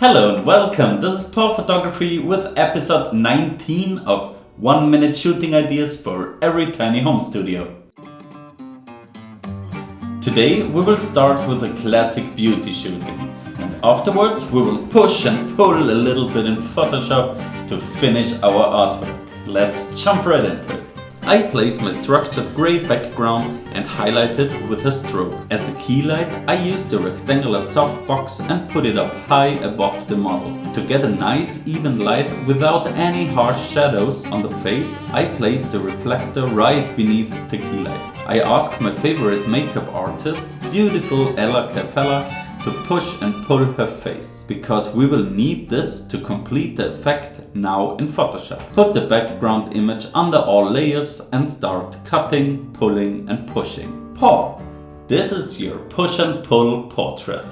Hello and welcome, this is Paul Photography with episode 19 of 1 minute shooting ideas for every tiny home studio. Today we will start with a classic beauty shooting and afterwards we will push and pull a little bit in Photoshop to finish our artwork. Let's jump right into it. I place my structured grey background and highlight it with a strobe. As a key light, I used a rectangular softbox and put it up high above the model. To get a nice even light without any harsh shadows on the face, I placed the reflector right beneath the key light. I asked my favorite makeup artist, beautiful Ella Cafella, to push and pull her face, because we will need this to complete the effect now in Photoshop. Put the background image under all layers and start cutting, pulling and pushing. Paul, this is your push and pull portrait.